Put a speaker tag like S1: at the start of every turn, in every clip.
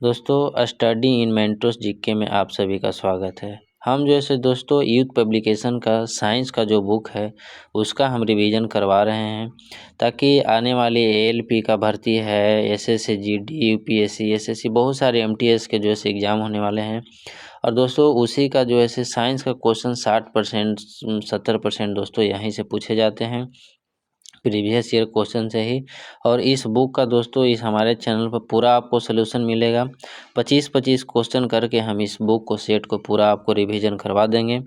S1: दोस्तों study in Mentos GK में आप सभी का स्वागत है। हम जैसे दोस्तों यूथ पब्लिकेशन का साइंस का जो बुक है उसका हम रिवीजन करवा रहे हैं ताकि आने वाली एएलपी का भर्ती है, एसएससी जीडी यूपीएससी एसएससी बहुत सारे एमटीएस के जो है एग्ज़ाम होने वाले हैं। और दोस्तों उसी का जो है साइंस का क्वेश्चन 60% 70% दोस्तों यहीं से पूछे जाते हैं प्रीवियस ईयर क्वेश्चन से ही। और इस बुक का दोस्तों इस हमारे चैनल पर पूरा आपको सोल्यूशन मिलेगा। 25-25 क्वेश्चन करके हम इस बुक को सेट को पूरा आपको रिवीजन करवा देंगे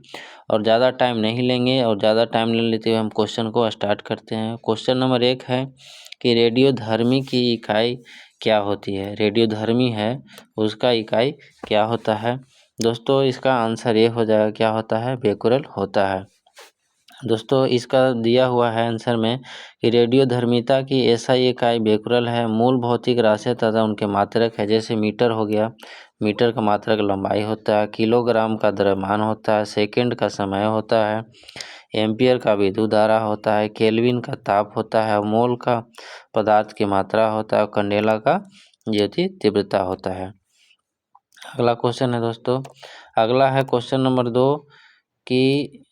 S1: और ज़्यादा टाइम नहीं लेंगे। और ज़्यादा टाइम ले लेते हुए हम क्वेश्चन को स्टार्ट करते हैं। क्वेश्चन नंबर 1 है कि रेडियोधर्मी की इकाई क्या होती है। रेडियोधर्मी है उसका इकाई क्या होता है। दोस्तों इसका आंसर ये हो जाएगा, क्या होता है, बेकुरल होता है। दोस्तों इसका दिया हुआ है आंसर में कि रेडियोधर्मिता की एसआई इकाई बेकुरल है। मूल भौतिक राशि तथा उनके मात्रक है, जैसे मीटर हो गया, मीटर का मात्रक लंबाई होता है, किलोग्राम का द्रव्यमान होता है, सेकंड का समय होता है, एम्पियर का विद्युत धारा होता है, केल्विन का ताप होता है, मोल का पदार्थ की मात्रा होता है, कैंडेला का ज्योति तीव्रता होता है। अगला क्वेश्चन है दोस्तों, अगला है क्वेश्चन नंबर 2 कि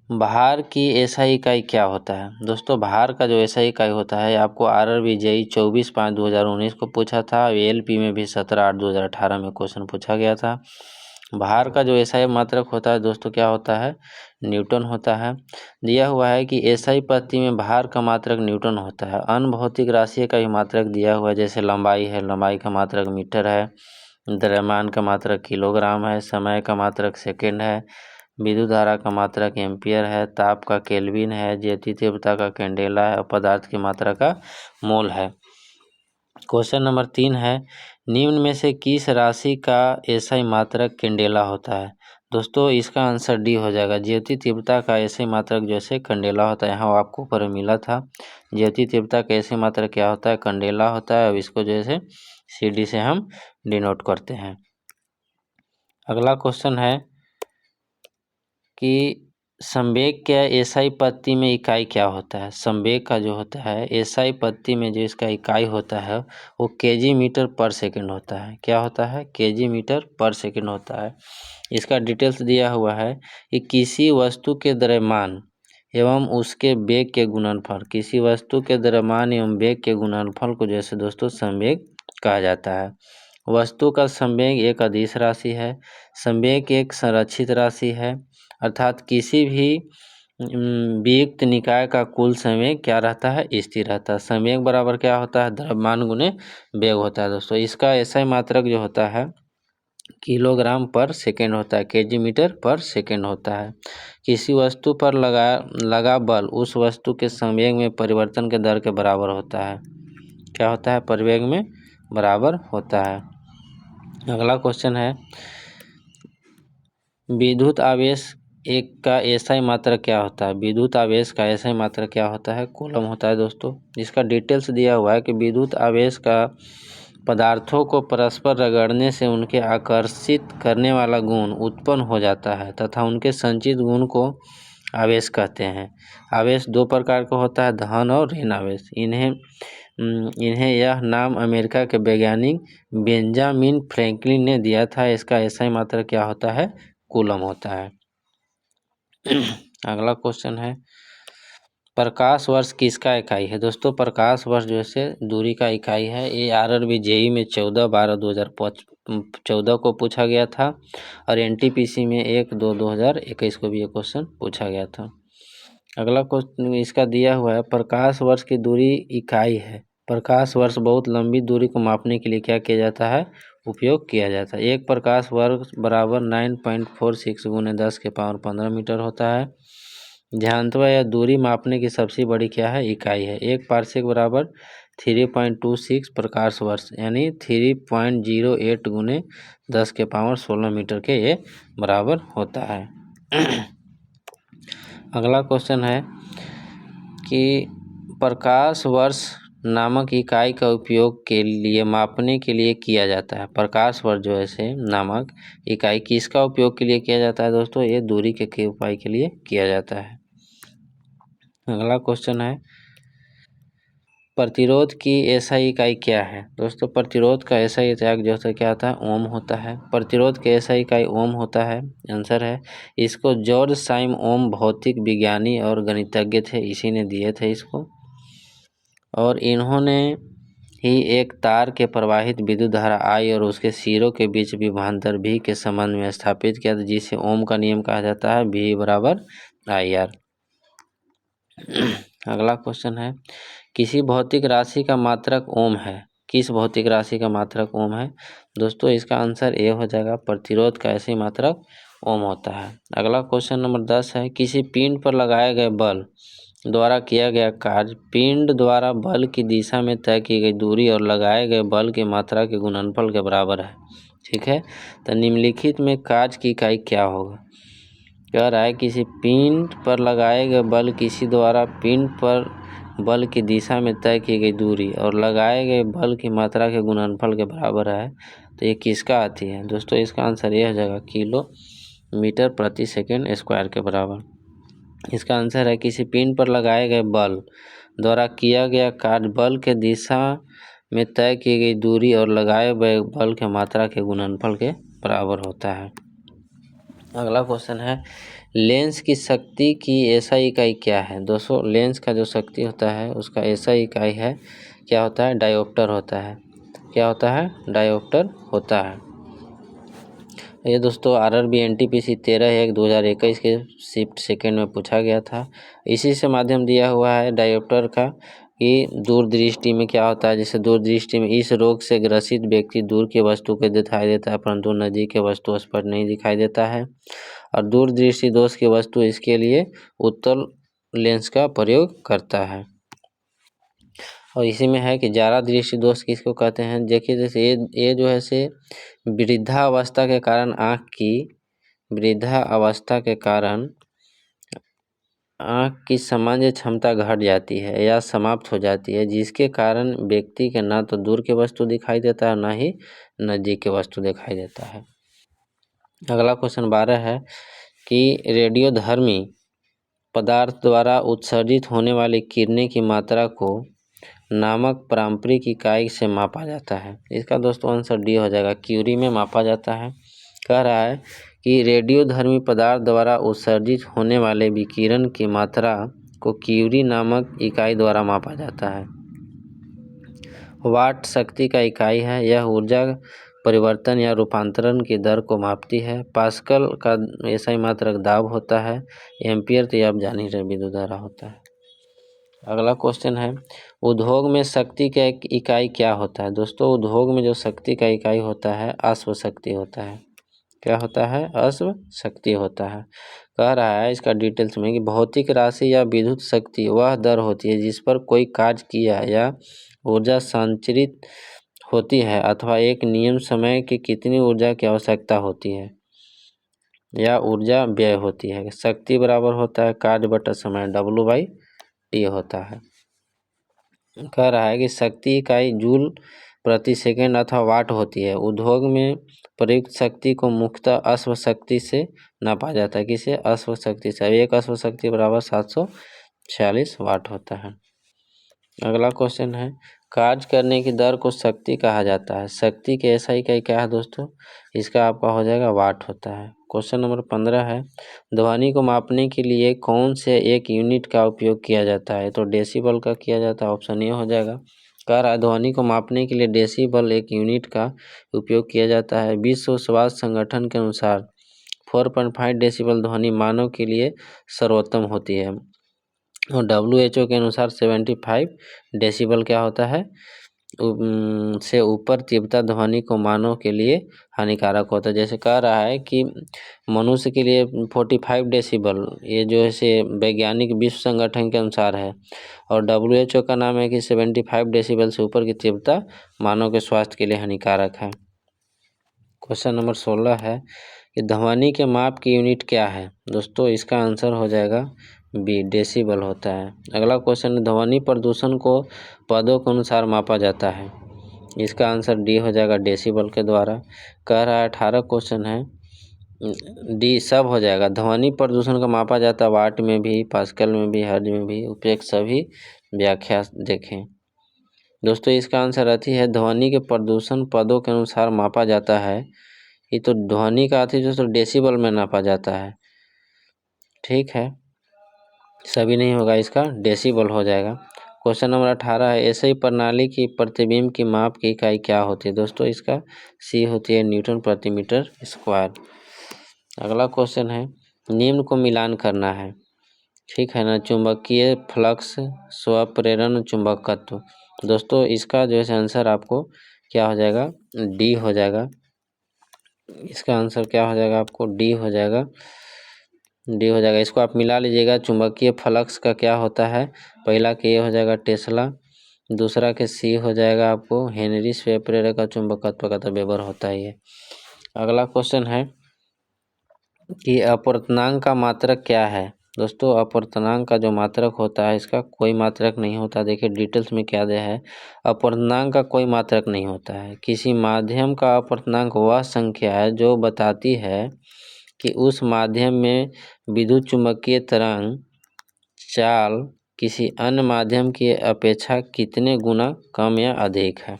S1: भार की एसआई इकाई क्या होता है। दोस्तों भार का जो एसआई इकाई होता है आपको आरआरबी जेई 24/5/2019 को पूछा था। एएलपी में भी 17/8/2018 में क्वेश्चन पूछा गया था। भार का जो एसआई मात्रक होता है दोस्तों क्या होता है, न्यूटन होता है। दिया हुआ है कि एसआई पत्ती में भार का मात्रक न्यूटन होता है। अन्य भौतिक राशि का भी मात्रक दिया हुआ है, जैसे लंबाई है, लंबाई का मात्रक मीटर है, द्रव्यमान का मात्रक किलोग्राम है, समय का मात्रक सेकेंड है, विद्युत धारा का मात्रक एम्पियर है, ताप का केल्विन है, ज्योति तीव्रता का कैंडेला है और पदार्थ की मात्रा का मोल है। क्वेश्चन नंबर 3 है, निम्न में से किस राशि का एसआई मात्रक कैंडेला होता है। दोस्तों इसका आंसर डी हो जाएगा। ज्योति तीव्रता का एसआई मात्रक जैसे कैंडेला होता है, यहाँ आपको ऊपर मिला था। ज्योति तीव्रता का एसआई मात्रक क्या होता है, कैंडेला होता है। अब इसको जैसे सीडी से हम डिनोट करते हैं। अगला क्वेश्चन है कि संवेग के एसआई पत्ती में इकाई क्या होता है। संवेग का जो होता है एसआई पत्ती में जो इसका इकाई होता है वो केजी मीटर पर सेकंड होता है। क्या होता है, केजी मीटर पर सेकंड होता है। इसका डिटेल्स दिया हुआ है कि किसी वस्तु के द्रव्यमान एवं उसके वेग के गुणनफल, किसी वस्तु के द्रव्यमान एवं वेग के गुणनफल को जैसे दोस्तों संवेग कहा जाता है। वस्तु का संवेग एक अदिश राशि है। संवेग एक संरक्षित राशि है, अर्थात किसी भी वियुक्त निकाय का कुल संवेग क्या रहता है, स्थिर रहता है। संवेग बराबर क्या होता है, द्रव्यमान गुने वेग होता है। दोस्तों इसका एसआई मात्रक जो होता है किलोग्राम पर सेकेंड होता है, केजी मीटर पर सेकेंड होता है। किसी वस्तु पर लगा बल उस वस्तु के संवेग में परिवर्तन के दर के बराबर होता है। क्या होता है, परिवेग में बराबर होता है। अगला क्वेश्चन है, विद्युत आवेश एक का एसआई मात्रक क्या होता है। विद्युत आवेश का एसआई मात्रक क्या होता है, कूलम होता है। दोस्तों इसका डिटेल्स दिया हुआ है कि विद्युत आवेश का पदार्थों को परस्पर रगड़ने से उनके आकर्षित करने वाला गुण उत्पन्न हो जाता है तथा उनके संचित गुण को आवेश कहते हैं। आवेश दो प्रकार का होता है, धन और ऋण आवेश। इन्हें यह नाम अमेरिका के वैज्ञानिक बेंजामिन फ्रैंकलिन ने दिया था। इसका एसआई मात्रक क्या होता है, कूलम होता है। अगला क्वेश्चन है, प्रकाश वर्ष किसका इकाई है। दोस्तों प्रकाश वर्ष जो है दूरी का इकाई है। ये आरआरबी जेई में 14/12/2014 को पूछा गया था और एनटीपीसी में 1/2/2021 को भी ये क्वेश्चन पूछा गया था। अगला क्वेश्चन इसका दिया हुआ है, प्रकाश वर्ष की दूरी इकाई है। प्रकाश वर्ष बहुत लंबी दूरी को मापने के लिए क्या किया जाता है, उपयोग किया जाता है। एक प्रकाश वर्ष बराबर 9.46 × 10⁻15 मीटर होता है। ध्यानत्वा यह दूरी मापने की सबसे बड़ी क्या है, इकाई है। एक पारसेक बराबर 3.26 प्रकाश वर्ष यानी 3.08 × 10⁻16 मीटर के ये बराबर होता है। अगला क्वेश्चन है कि प्रकाश वर्ष नामक इकाई का उपयोग के लिए मापने के लिए किया जाता है। प्रकाश वर्ष जो है नामक इकाई किसका उपयोग के लिए किया जाता है। दोस्तों ये दूरी के उपाय के लिए किया जाता है। अगला क्वेश्चन है, प्रतिरोध की एसआई इकाई क्या है? दोस्तों प्रतिरोध का एसआई इकाई जो होता है क्या होता है? ओम होता है। प्रतिरोध के एसआई इकाई ओम होता है, आंसर है। इसको जॉर्ज साइम ओम भौतिक विज्ञानी और गणितज्ञ थे, इसी ने दिए थे इसको। और इन्होंने ही एक तार के प्रवाहित विद्युत धारा I और उसके सिरों के बीच विभवांतर V के संबंध में स्थापित किया था, जिसे ओम का नियम कहा जाता है, V बराबर IR। अगला क्वेश्चन है, किसी भौतिक राशि का मात्रक ओम है। किस भौतिक राशि का मात्रक ओम है? दोस्तों इसका आंसर ए हो जाएगा, प्रतिरोध का ऐसे मात्रक ओम होता है। अगला क्वेश्चन नंबर 10 है, किसी पिंड पर लगाए गए बल द्वारा किया गया कार्य पिंड द्वारा बल की दिशा में तय की गई दूरी और लगाए गए बल की मात्रा के गुणनफल के बराबर है। ठीक है, तो निम्नलिखित में कार्य की इकाई क्या होगा? कह रहा है किसी पिंड पर लगाए गए बल किसी द्वारा पिंड पर बल की दिशा में तय की गई दूरी और लगाए गए बल की मात्रा के गुणनफल के बराबर है, तो ये किसका आती है? दोस्तों इसका आंसर ये हो जाएगा किलोमीटर प्रति सेकंड स्क्वायर के बराबर। इसका आंसर है किसी पिंड पर लगाए गए बल द्वारा किया गया कार्य बल के दिशा में तय की गई दूरी और लगाए गए बल के मात्रा के गुणनफल के बराबर होता है। अगला क्वेश्चन है, लेंस की शक्ति की एसआई इकाई क्या है? दोस्तों लेंस का जो शक्ति होता है उसका एसआई इकाई है, क्या होता है? डायोप्टर होता है। क्या होता है? डायोप्टर होता है। ये दोस्तों RRB NTPC 13/1/2021 के शिफ्ट सेकेंड में पूछा गया था। इसी से माध्यम दिया हुआ है डायोप्टर का कि दूरदृष्टि में क्या होता है। जैसे दूरदृष्टि में इस रोग से ग्रसित व्यक्ति दूर की वस्तु को दिखाई देता है परंतु नज़दीक की वस्तु स्पष्ट नहीं दिखाई देता है। और दूरदृष्टि दोष की वस्तु इसके लिए उत्तल लेंस का प्रयोग करता है। और इसी में है कि जारा दृष्टि दोष किसको कहते हैं? देखिए जैसे ये जो है से वृद्धावस्था के कारण वृद्धावस्था के कारण आँख की सामान्य क्षमता घट जाती है या समाप्त हो जाती है, जिसके कारण व्यक्ति के ना तो दूर के वस्तु दिखाई देता है ना ही नज़दीक के वस्तु दिखाई देता है। अगला क्वेश्चन 12 है कि रेडियोधर्मी पदार्थ द्वारा उत्सर्जित होने वाली किरणें की मात्रा को नामक पारंपरिक इकाई से मापा जाता है। इसका दोस्तों आंसर डी हो जाएगा, क्यूरी में मापा जाता है। कह रहा है कि रेडियोधर्मी पदार्थ द्वारा उत्सर्जित होने वाले विकिरण की मात्रा को क्यूरी नामक इकाई द्वारा मापा जाता है। वाट शक्ति का इकाई है, यह ऊर्जा परिवर्तन या रूपांतरण की दर को मापती है। पास्कल का ऐसा मात्रक दाब होता है। एम्पियर तो आप जान ही रहे विद्युत धारा होता है। अगला क्वेश्चन है, उद्योग में शक्ति का एक इकाई क्या होता है? दोस्तों उद्योग में जो शक्ति का इकाई होता है अश्व शक्ति होता है। क्या होता है? अश्व शक्ति होता है। कह रहा है इसका डिटेल्स में कि भौतिक राशि या विद्युत शक्ति वह दर होती है जिस पर कोई कार्य किया या ऊर्जा संचरित होती है अथवा एक नियम समय की कितनी ऊर्जा की आवश्यकता होती है या ऊर्जा व्यय होती है। शक्ति बराबर होता है कार्य बटा समय, W/T होता है। कह रहा है कि शक्ति इकाई जूल प्रति सेकंड अथवा वाट होती है। उद्योग में प्रयुक्त शक्ति को मुख्यतः अश्व शक्ति से नापा जाता है। किसे? अश्व शक्ति से। एक अश्व शक्ति बराबर 746 वाट होता है। अगला क्वेश्चन है, कार्य करने की दर को शक्ति कहा जाता है। शक्ति के ऐसा इकाई क्या है दोस्तों? इसका आपका हो जाएगा वाट होता है। क्वेश्चन नंबर 15 है, ध्वनि को मापने के लिए कौन से एक यूनिट का उपयोग किया जाता है? तो डेसिबल का किया जाता है, ऑप्शन ए हो जाएगा। कह रहा है ध्वनि को मापने के लिए डेसिबल एक यूनिट का उपयोग किया जाता है। विश्व स्वास्थ्य संगठन के अनुसार 4.5 डेसिबल ध्वनि मानव के लिए सर्वोत्तम होती है और WHO के अनुसार 75 डेसिबल क्या होता है से ऊपर तीव्रता ध्वनि को मानव के लिए हानिकारक होता है। जैसे कह रहा है कि मनुष्य के लिए 45 डेसिबल ये जो है से वैज्ञानिक विश्व संगठन के अनुसार है और WHO का नाम है कि 75 डेसिबल से ऊपर की तीव्रता मानव के स्वास्थ्य के लिए हानिकारक है। क्वेश्चन नंबर 16 है कि ध्वनि के माप की यूनिट क्या है? दोस्तों इसका आंसर हो जाएगा बी, डेसिबल होता है। अगला क्वेश्चन, ध्वनि प्रदूषण को पदों के अनुसार मापा जाता है। इसका आंसर डी हो जाएगा, डेसिबल के द्वारा। कह रहा है 18 क्वेश्चन है, डी सब हो जाएगा। ध्वनि प्रदूषण का मापा जाता है वाट में भी, पास्कल में भी, हर्ट्ज में भी। उपयुक्त सभी व्याख्या देखें। दोस्तों इसका आंसर अति है, ध्वनि के प्रदूषण पदों के अनुसार मापा जाता है। ये तो ध्वनि का अति दोस्तों डेसिबल में नापा जाता है। ठीक है, सभी नहीं होगा, इसका डेसिबल हो जाएगा। क्वेश्चन नंबर 18 है, ऐसे ही प्रणाली की प्रतिबिंब की माप की इकाई क्या होती है? दोस्तों इसका सी होती है न्यूटन प्रति मीटर स्क्वायर। अगला क्वेश्चन है, निम्न को मिलान करना है। ठीक है ना, चुंबकीय फ्लक्स, स्वप्रेरण, चुंबकत्व। दोस्तों इसका जो है आंसर आपको क्या हो जाएगा? डी हो जाएगा। इसका आंसर क्या हो जाएगा? आपको डी हो जाएगा, डी हो जाएगा। इसको आप मिला लीजिएगा। चुंबकीय फ्लक्स का क्या होता है? पहला के ये हो जाएगा टेस्ला, दूसरा के सी हो जाएगा आपको हेनरी, स्व प्रेरक का चुंबकत्व का तो वेबर होता ही है। अगला क्वेश्चन है कि अपवर्तनांक का मात्रक क्या है? दोस्तों अपवर्तनांक का जो मात्रक होता है, इसका कोई मात्रक नहीं होता। देखिए डिटेल्स में क्या दिया है, अपवर्तनांक का कोई मात्रक नहीं होता है। किसी माध्यम का अपवर्तनांक वह संख्या है जो बताती है कि उस माध्यम में विद्युत चुम्बकीय तरंग चाल किसी अन्य माध्यम की अपेक्षा कितने गुना कम या अधिक है।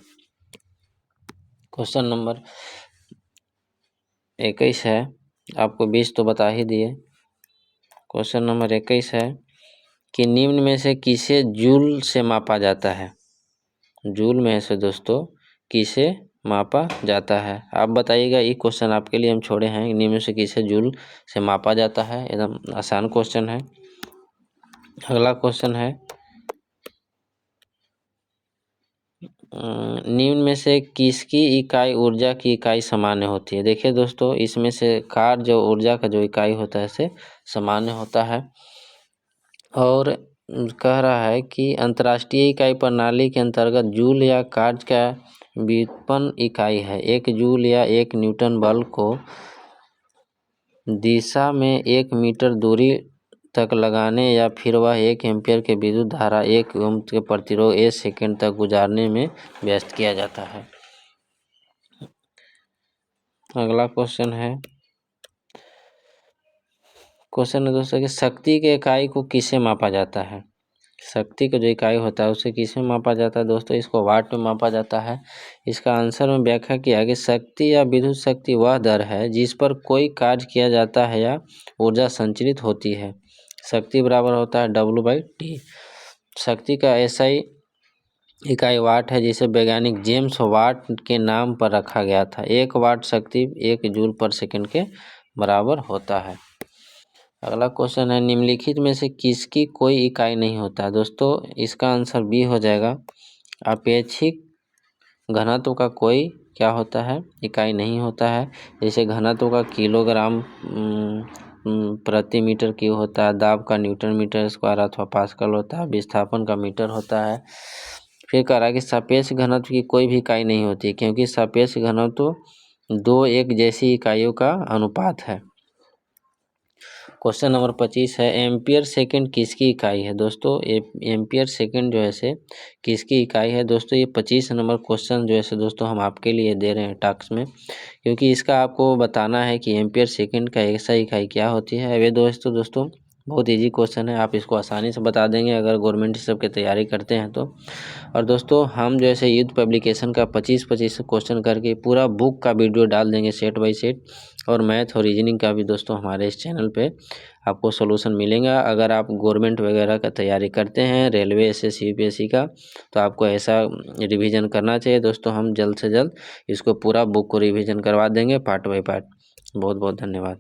S1: क्वेश्चन नंबर 21 है, आपको 20 तो बता ही दिए। क्वेश्चन नंबर 21 है कि निम्न में से किसे जूल से मापा जाता है? जूल में से दोस्तों किसे मापा जाता है? आप बताइएगा। ये क्वेश्चन आपके लिए हम छोड़े हैं, निम्न में से किसे जूल से मापा जाता है। एकदम आसान क्वेश्चन है। अगला क्वेश्चन है, निम्न में से किसकी इकाई ऊर्जा की इकाई सामान्य होती है? देखिए दोस्तों इसमें से कार्य जो ऊर्जा का जो इकाई होता है से सामान्य होता है। और कह रहा है कि अंतर्राष्ट्रीय इकाई प्रणाली के अंतर्गत जूल या कार्य का व्युत्पन्न इकाई है। एक जूल या एक न्यूटन बल को दिशा में 1 मीटर दूरी तक लगाने या फिर वह 1 एम्पीयर के विद्युत धारा 1 ओम के प्रतिरोध 1 सेकंड तक गुजारने में व्यस्त किया जाता है। अगला क्वेश्चन है, क्वेश्चन है दोस्तों कि शक्ति के इकाई को किससे मापा जाता है? शक्ति का जो इकाई होता है उसे किसमें मापा जाता है? दोस्तों इसको वाट में मापा जाता है। इसका आंसर में व्याख्या किया कि शक्ति या विद्युत शक्ति वह दर है जिस पर कोई कार्य किया जाता है या ऊर्जा संचरित होती है। शक्ति बराबर होता है W/T। शक्ति का SI इकाई वाट है, जिसे वैज्ञानिक जेम्स वाट के नाम पर रखा गया था। 1 वाट शक्ति 1 जूल पर सेकंड के बराबर होता है। अगला क्वेश्चन है, निम्नलिखित में से किसकी कोई इकाई नहीं होता है? दोस्तों इसका आंसर बी हो जाएगा, अपेक्षिक घनत्व का कोई क्या होता है? इकाई नहीं होता है। जैसे घनत्व का किलोग्राम प्रति मीटर क्यूब होता है, दाब का न्यूटन मीटर स्क्वायर अथवा पास्कल होता है, विस्थापन का मीटर होता है। फिर कह रहा है कि सापेक्ष घनत्व की कोई भी इकाई नहीं होती, क्योंकि सापेक्ष घनत्व 2 एक जैसी इकाइयों का अनुपात है। क्वेश्चन नंबर 25 है, एम्पियर सेकंड किसकी इकाई है? दोस्तों एम्पियर सेकंड जो है से किसकी इकाई है? दोस्तों ये 25 नंबर क्वेश्चन जो है से दोस्तों हम आपके लिए दे रहे हैं टास्क में, क्योंकि इसका आपको बताना है कि एम्पियर सेकंड का ऐसा इकाई क्या होती है। वे दोस्तों बहुत इजी क्वेश्चन है, आप इसको आसानी से बता देंगे अगर गवर्नमेंट सब की तैयारी करते हैं तो। और दोस्तों हम जैसे यूथ पब्लिकेशन का 25 क्वेश्चन करके पूरा बुक का वीडियो डाल देंगे सेट बाय सेट, और मैथ और रीजनिंग का भी दोस्तों हमारे इस चैनल पे आपको सोल्यूशन मिलेगा। अगर आप गवर्नमेंट वगैरह का तैयारी करते हैं, रेलवे, SSC, UPSC का, तो आपको ऐसा रिवीजन करना चाहिए दोस्तों। हम जल्द से जल्द इसको पूरा बुक को रिवीजन करवा देंगे पार्ट बाय पार्ट। बहुत बहुत धन्यवाद।